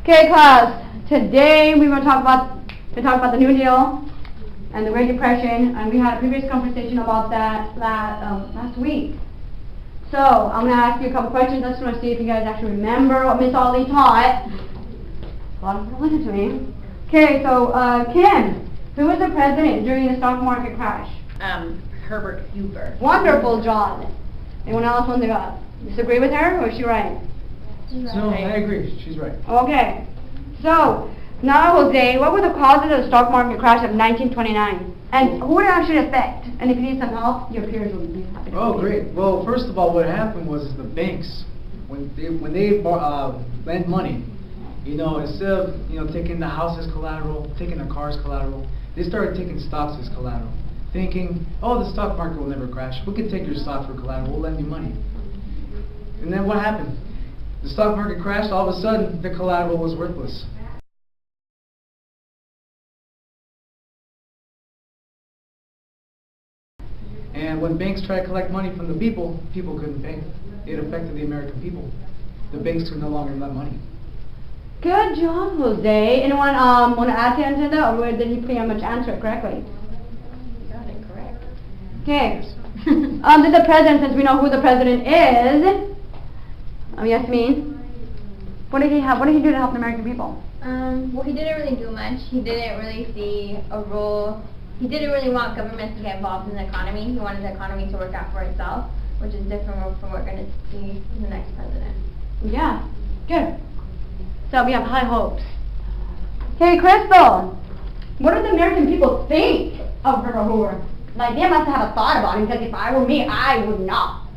Okay, class. Today we will talk about the New Deal and the Great Depression, and we had a previous conversation about that last week. So I'm going to ask you a couple questions. I just want to see if you guys actually remember what Miss Ollie taught. A lot of people listen to me. Okay, so Kim, who was the president during the stock market crash? Herbert Hoover. Wonderful job. Anyone else want to disagree with her, or is she right? No, I agree. She's right. Okay. So, now Jose, what were the causes of the stock market crash of 1929? And who did it actually affect? And if you need some help, your peers will be happy to Oh, help you. great. Well, first of all, what happened was the banks, when they lent money, instead of taking the house as collateral, taking the car as collateral, they started taking stocks as collateral, thinking, oh, the stock market will never crash. We can take your stock for collateral. We'll lend you money. And then what happened? The stock market crashed. All of a sudden, the collateral was worthless. And when banks tried to collect money from the people, people couldn't pay. It affected the American people. The banks could no longer lend money. Good job, Jose. Anyone want to add to that, or did he pretty much answer it correctly? You got it correct. Okay. Did the president, since we know who the president is, Yasmin, what did he do to help the American people? Well, he didn't really do much. He didn't really see a role. He didn't really want government to get involved in the economy. He wanted the economy to work out for itself, which is different from what we're going to see in the next president. Yeah, good. So we have high hopes. Hey, Crystal, what do the American people think of Herbert Hoover? Like, they must have a thought about him, because if I were me, I would not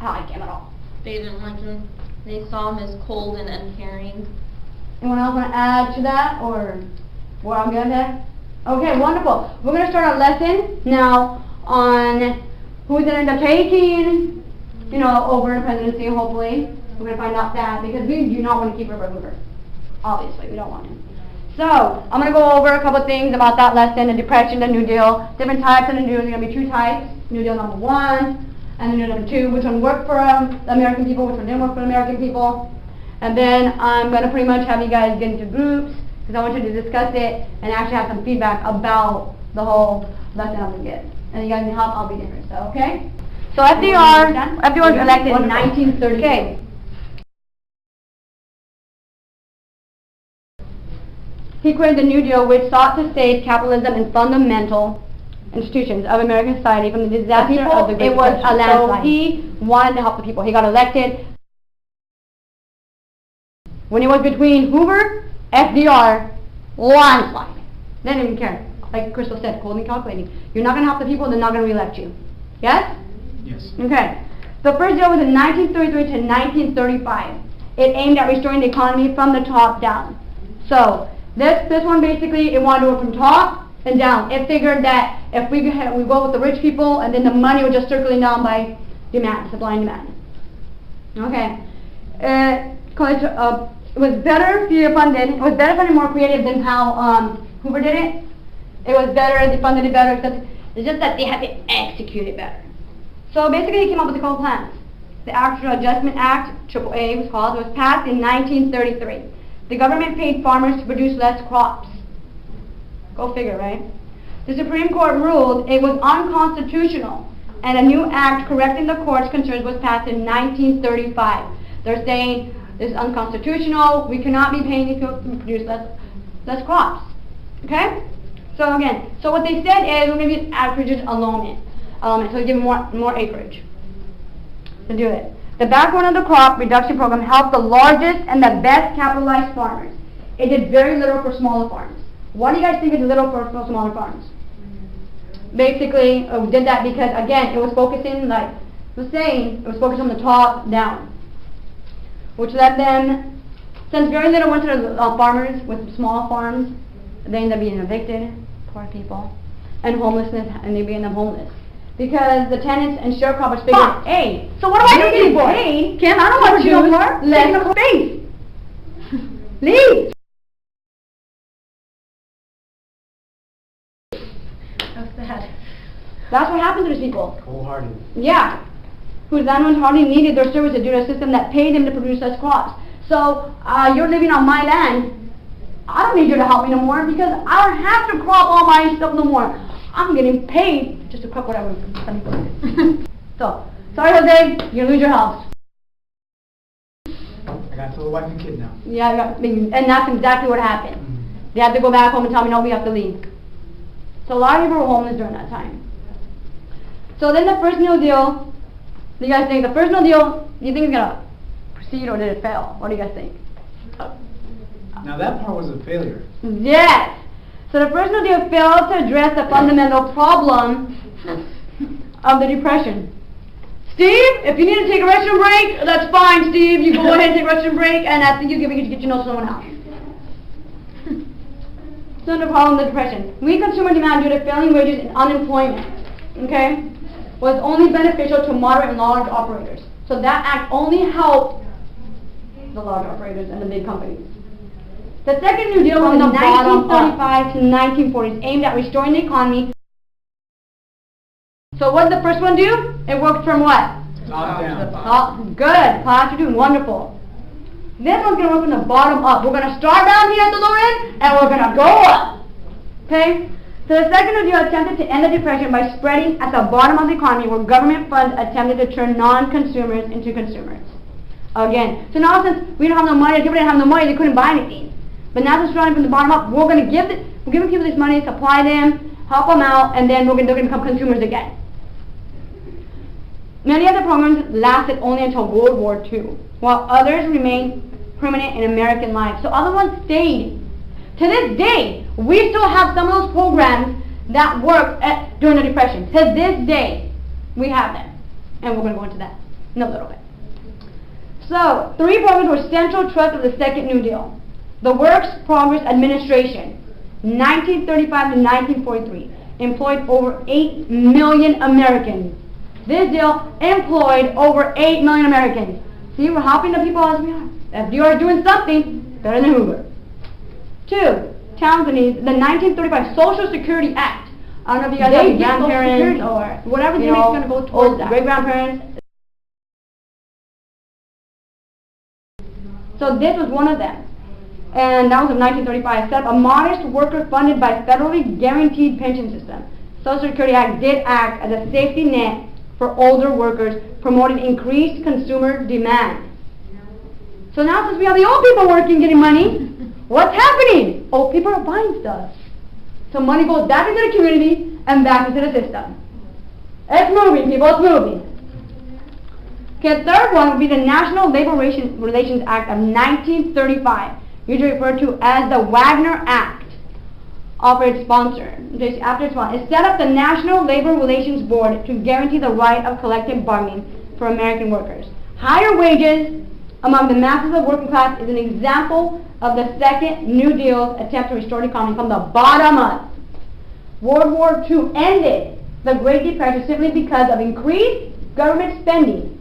like him at all. They didn't like him. They saw him as cold and uncaring. Anyone else want to add to that, or what I'm good at? Okay, wonderful. We're going to start our lesson now on who's going to end up taking, over the presidency, hopefully. We're going to find out that, because we do not want to keep Herbert Hoover. Obviously, we don't want him. So, I'm going to go over a couple things about that lesson, the Depression, the New Deal. Different types of the New Deal. There's going to be two types. New Deal number 1 and New Deal number 2. Which one worked for the American people, which one didn't work for the American people. And then I'm going to pretty much have you guys get into groups, because I want you to discuss it and actually have some feedback about the whole lesson I'm going to give. And you guys need help, I'll be there. So, okay? So FDR was elected in 1930. Okay. He created the New Deal, which sought to save capitalism and fundamental institutions of American society from the disaster of the Great Depression. It was a landslide. So he wanted to help the people. He got elected. When it was between Hoover, FDR, landslide. They didn't even care. Like Crystal said, cold and calculating. You're not going to help the people, they're not going to re-elect you. Yes? Yes. Okay. The first deal was in 1933 to 1935. It aimed at restoring the economy from the top down. So, this one basically, it wanted to work from top and down. It figured that if we go with the rich people, and then the money would just circling down by demand, supply and demand. Okay. It was better funded. It was better funded, more creative than how Hoover did it. It was better. They funded it better. It's just that they had to execute it better. So basically, he came up with a couple plans. The Actual Adjustment Act, AAA was called, was passed in 1933. The government paid farmers to produce less crops. Go figure, right? The Supreme Court ruled it was unconstitutional, and a new act correcting the court's concerns was passed in 1935. They're saying this is unconstitutional. We cannot be paying these people to produce less crops. Okay? So again, what they said is we're going to use acreage allotment. So we give more acreage to do it. The backbone of the crop reduction program helped the largest and the best capitalized farmers. It did very little for smaller farms. What do you guys think is little for smaller farms? Basically, we did that because, again, it was focusing, like I was saying, it was focused on the top down, which led them, since very little went to the farmers with small farms, they ended up being evicted, poor people, and homelessness, and they became homeless. Because the tenants and sharecroppers figured, hey, so what do I do for? Hey, Kim, I don't want you no more. Less space. Leave. That's sad. That's what happened to these people. Cold-hearted. Yeah. Whose landlords hardly needed their services due to a system that paid them to produce less crops. So you're living on my land. I don't need you to help me no more because I don't have to crop all my stuff no more. I'm getting paid just to crop whatever. So, sorry Jose, you lose your house. I got to tell the wife and kid now. Yeah, and that's exactly what happened. They had to go back home and tell me, no, we have to leave. So a lot of people were homeless during that time. So then the first New Deal, what do you guys think? The first New Deal, do you think it's going to proceed or did it fail? What do you guys think? Now that part was a failure. Yes. So the first New Deal failed to address the fundamental problem of the Depression. Steve, if you need to take a restroom break, that's fine, Steve. You go ahead and take a restroom break, and I think you can get your notes to someone else. So the problem of the Depression. Weak consumer demand due to failing wages and unemployment, okay, was only beneficial to moderate and large operators. So that act only helped the large operators and the big companies. The second New Deal from the 1935 to 1940s aimed at restoring the economy. So what did the first one do? It worked from what? Top down. Oh, good. Class, you're doing wonderful. This one's going to work from the bottom up. We're going to start down here at the lower end, and we're going to go up. Okay? So the second New Deal attempted to end the Depression by spreading at the bottom of the economy where government funds attempted to turn non-consumers into consumers. Again. So now since we don't have no money, people didn't have no money, they couldn't buy anything. But now that it's starting from the bottom up, we're going to we're giving people this money, supply them, help them out, and then they're going to become consumers again. Many of the programs lasted only until World War II, while others remained permanent in American life. So other ones stayed. To this day, we still have some of those programs that worked during the Depression. To this day, we have them. And we're going to go into that in a little bit. So, 3 programs were central thrust of the second New Deal. The Works Progress Administration, 1935 to 1943, employed over 8 million Americans. This deal employed over 8 million Americans. See, we're helping the people as we are. If you are doing something, better than Hoover. 2, Townsend's, the 1935 Social Security Act. I don't know if you guys have grandparents or whatever the going to go towards that. Great-grandparents. So this was one of them. And that was in 1935. Set up a modest worker-funded by federally guaranteed pension system. Social Security Act did act as a safety net for older workers, promoting increased consumer demand. So now since we have the old people working, getting money, what's happening? Old people are buying stuff. So money goes back into the community and back into the system. It's moving, people, it's moving. Okay, the third one would be the National Labor Relations Act of 1935, usually referred to as the Wagner Act. After its sponsor, it set up the National Labor Relations Board to guarantee the right of collective bargaining for American workers. Higher wages among the masses of working class is an example of the second New Deal's attempt to restore the economy from the bottom up. World War II ended the Great Depression simply because of increased government spending,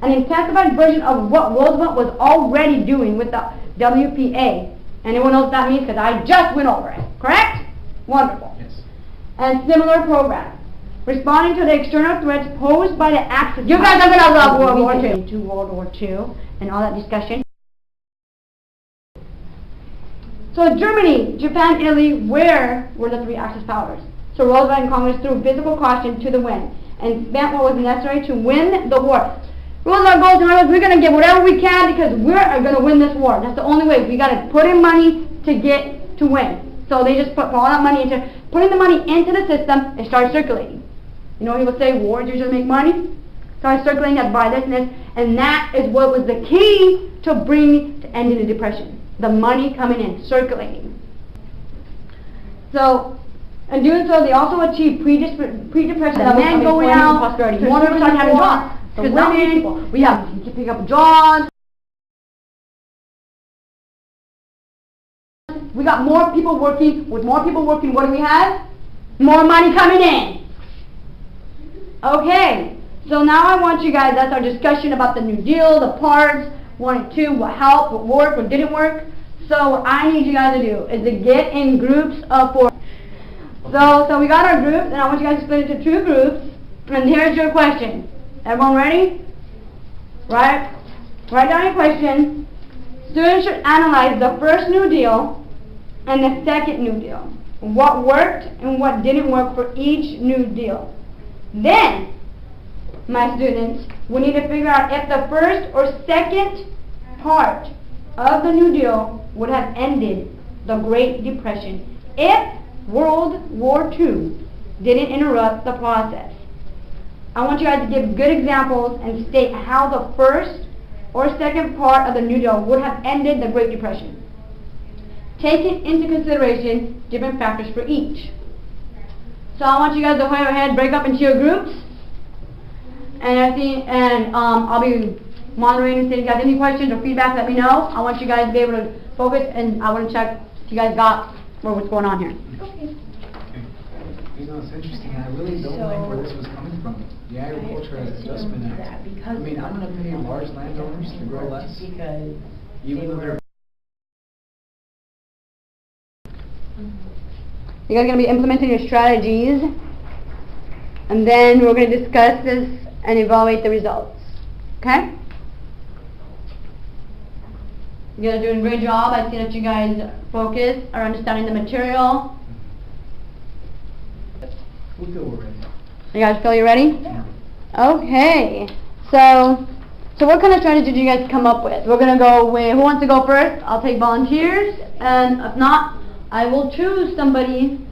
an intensified version of what Roosevelt was already doing with the WPA. Anyone knows what that means? Because I just went over it. Correct? Wonderful. Yes. And similar programs. Responding to the external threats posed by the Axis. You guys are going to love World War II. Into World War II and all that discussion. So Germany, Japan, Italy, where were the 3 Axis powers? So Roosevelt and Congress threw physical caution to the wind and spent what was necessary to win the war. Roosevelt goes and goes, we're going to get whatever we can because we're going to win this war. That's the only way. We got to put in money to win. So they just put all that money into, putting the money into the system and start circulating. You know, he would say, wars usually make money. Start circulating as buy this and this. And that is what was the key to ending the Depression. The money coming in, circulating. So, in doing so, they also achieved pre-depression. The men going out, prosperity. More people start having jobs. The women, we have to pick up jobs. We got more people working. With more people working, what do we have? More money coming in. Okay, so now I want you guys, that's our discussion about the New Deal, the parts, 1 and 2, what helped, what worked, what didn't work. So what I need you guys to do is to get in groups of 4. So we got our groups, and I want you guys to split into 2 groups. And here's your question. Everyone ready? Write down your question. students should analyze the first New Deal and the second New Deal. What worked and what didn't work for each New Deal. Then, my students, we need to figure out if the first or second part of the New Deal would have ended the Great Depression if World War II didn't interrupt the process. I want you guys to give good examples and state how the first or second part of the New Deal would have ended the Great Depression, taking into consideration different factors for each. So I want you guys to go ahead and break up into your groups, and I'll be monitoring. So if you guys have any questions or feedback, let me know. I want you guys to be able to focus, and I want to check if you guys got what's going on here. Okay. You know, it's interesting. I really don't like where this was coming from. The Agriculture Adjustment Act. I mean, I'm going to pay large landowners to grow less, even though they're. You guys are going to be implementing your strategies, and then we're going to discuss this and evaluate the results. Okay? You guys are doing a great job. I see that you guys focus are understanding the material. We feel we're ready. You guys feel you're ready? Yeah. Okay. So what kind of strategy did you guys come up with? We're going to go with, who wants to go first? I'll take volunteers, and if not, I will choose somebody.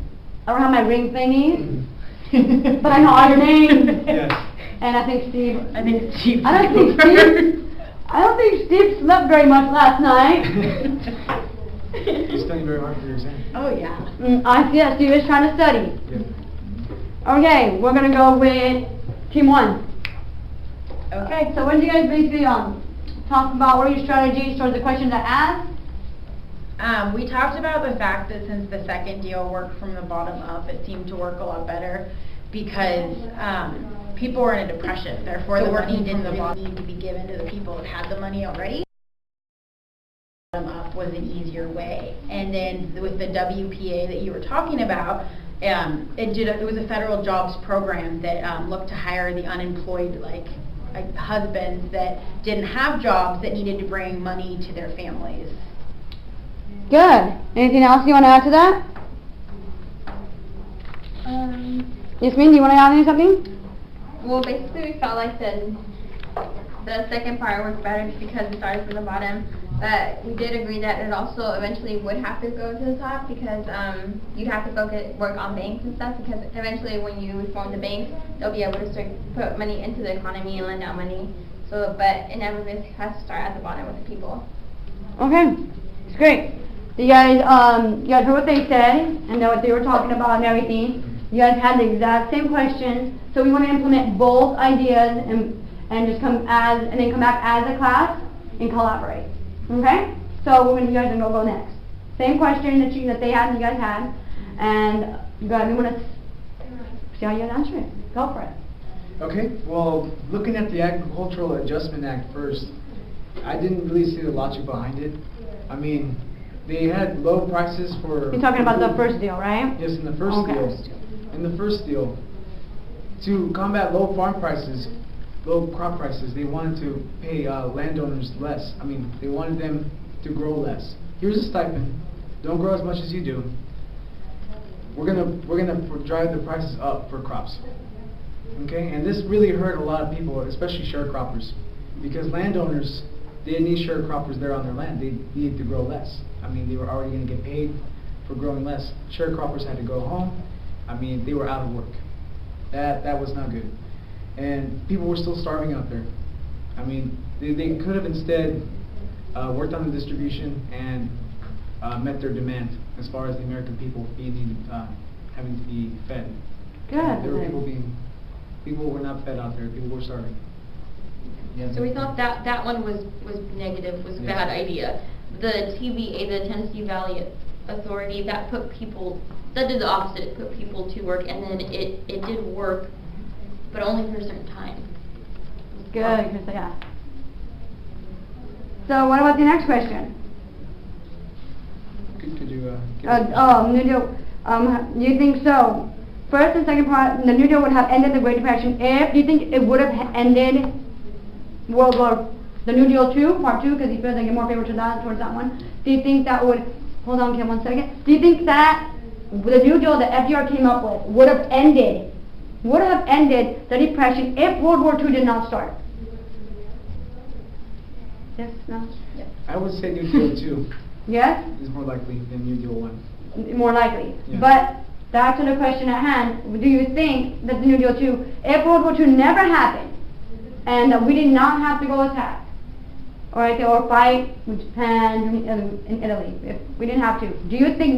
I don't have my ring thingy, but I know all your names. Yes. And I think Steve. I think Steve. I don't think Steve slept very much last night. You're studying very hard for your exam. Oh yeah. I see that Steve is trying to study. Yeah. Okay, we're gonna go with team one. Okay. So when do you guys basically talk about what are your strategies towards the questions I asked? We talked about the fact that since the second deal worked from the bottom up, it seemed to work a lot better because people were in a depression. Therefore, the money didn't need to be given to the people that had the money already. Bottom up was an easier way. And then with the WPA that you were talking about, it was a federal jobs program that looked to hire the unemployed, like husbands that didn't have jobs that needed to bring money to their families. Good. Anything else you want to add to that? Yasmin, do you want to add something? Well, basically we felt like the second part worked better because it started from the bottom. But we did agree that it also eventually would have to go to the top because you'd have to work on banks and stuff because eventually when you reform the banks, they'll be able to put money into the economy and lend out money. So, but inevitably it has to start at the bottom with the people. Okay, it's great. You guys heard what they said and know what they were talking about and everything. You guys had the exact same questions, so we want to implement both ideas and just come back as a class and collaborate. Okay? So when you guys are gonna go next, same question that they had and you guys had, and we want to see how you answer it. Go for it. Okay. Well, looking at the Agricultural Adjustment Act first, I didn't really see the logic behind it. I mean, they had low prices for. You're talking about the first deal, right? Yes, in the first deal. In the first deal, to combat low crop prices, they wanted to pay landowners less. I mean, they wanted them to grow less. Here's a stipend. Don't grow as much as you do. We're gonna drive the prices up for crops. Okay, and this really hurt a lot of people, especially sharecroppers, because landowners, they didn't need sharecroppers there on their land. They needed to grow less. I mean, they were already going to get paid for growing less. Sharecroppers had to go home. I mean, they were out of work. That was not good. And people were still starving out there. I mean, they could have instead worked on the distribution and met their demand as far as the American people having to be fed. Good. There were people were not fed out there. People were starving. Yeah. So we thought that one was negative, was a bad idea. The TVA, the Tennessee Valley Authority, that did the opposite. It put people to work, and then it did work, but only for a certain time. Good, yeah. So what about the next question? Could you New Deal. Do you think so? First and second part, the New Deal would have ended the Great Depression if, do you think it would have ended World War the New Deal 2, part 2, because he feels they get more favor to that, towards that one. Do you think that would, hold on, Kim, 1 second. Do you think that the New Deal that FDR came up with would have ended the Depression if World War II did not start? Yes, no? Yes. I would say New Deal 2 Yes? is more likely than New Deal 1. More likely. Yeah. But back to the question at hand, do you think that the New Deal 2, if World War II never happened, and we did not have to go attack, or fight with Japan and Italy, if we didn't have to, do you think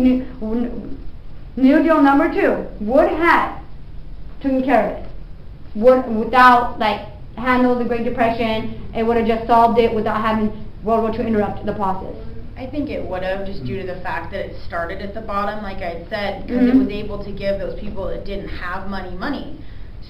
New Deal number 2 would have taken care of it? Without, handle the Great Depression, it would have just solved it without having World War II interrupt the process? I think it would have, just due to the fact that it started at the bottom, like I had said, because it was able to give those people that didn't have money.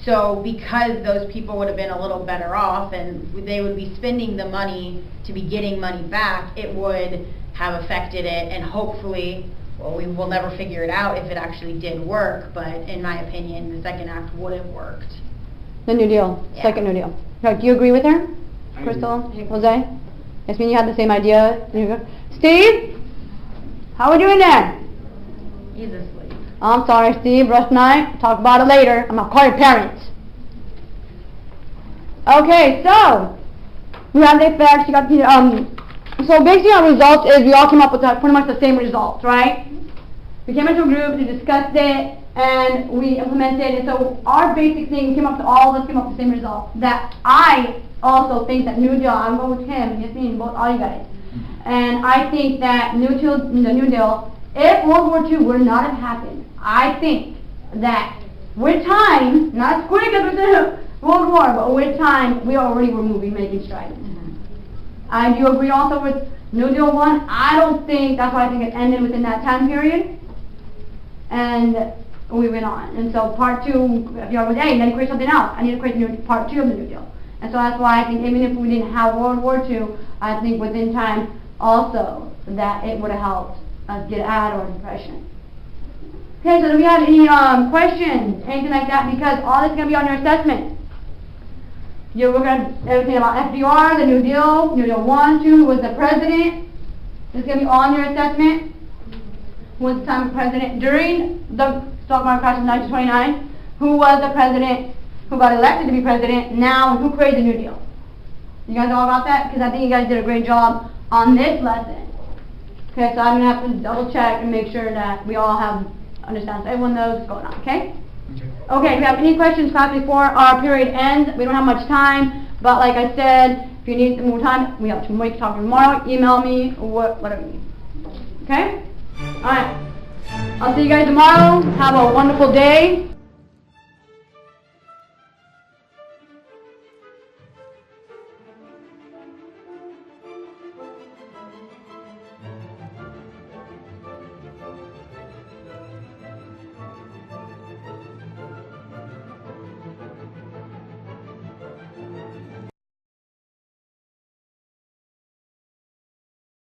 So because those people would have been a little better off and they would be spending the money to be getting money back, it would have affected it, and hopefully, well, we will never figure it out if it actually did work, but in my opinion, the second act would have worked. The New Deal, Yeah. second New Deal. Do you agree with her, I Crystal, agree. Jose? Yasmin, you had the same idea? Steve? How are we doing there? He's asleep. I'm sorry, Steve, rush night. Talk about it later. I'm gonna call your parents. Okay, so we have the effects. You got the so basically our results is we all came up with pretty much the same results, right? We came into a group, we discussed it, and we implemented it. So our basic thing came up to all of us came up with the same result. That I also think that New Deal. I'm going with him, Yasmin, both all you guys. And I think that the New Deal, if World War II would not have happened, I think that with time, not as quick as with the World War, but with time, we already were making strides. I do agree also with New Deal 1. I don't think, that's why I think it ended within that time period. And we went on. And so part 2, if you was, hey, you need to create something else. I need to create part 2 of the New Deal. And so that's why I think even if we didn't have World War II, I think within time also that it would have helped us get out of depression. Okay, so do we have any questions, anything like that? Because all this is going to be on your assessment. You're looking at everything about FDR, the New Deal 1, 2, who was the president. This is going to be on your assessment. Who was the time president during the stock market crash of 1929? Who was the president who got elected to be president now, and who created the New Deal? You guys all got that? Because I think you guys did a great job on this lesson. Okay, so I'm going to have to double check and make sure that we all have understand. So everyone knows what's going on, okay? Okay, do we have any questions class before our period ends? We don't have much time, but like I said, if you need some more time, we have 2 weeks to talk tomorrow. Email me, or whatever you need. Okay? Alright. I'll see you guys tomorrow. Have a wonderful day.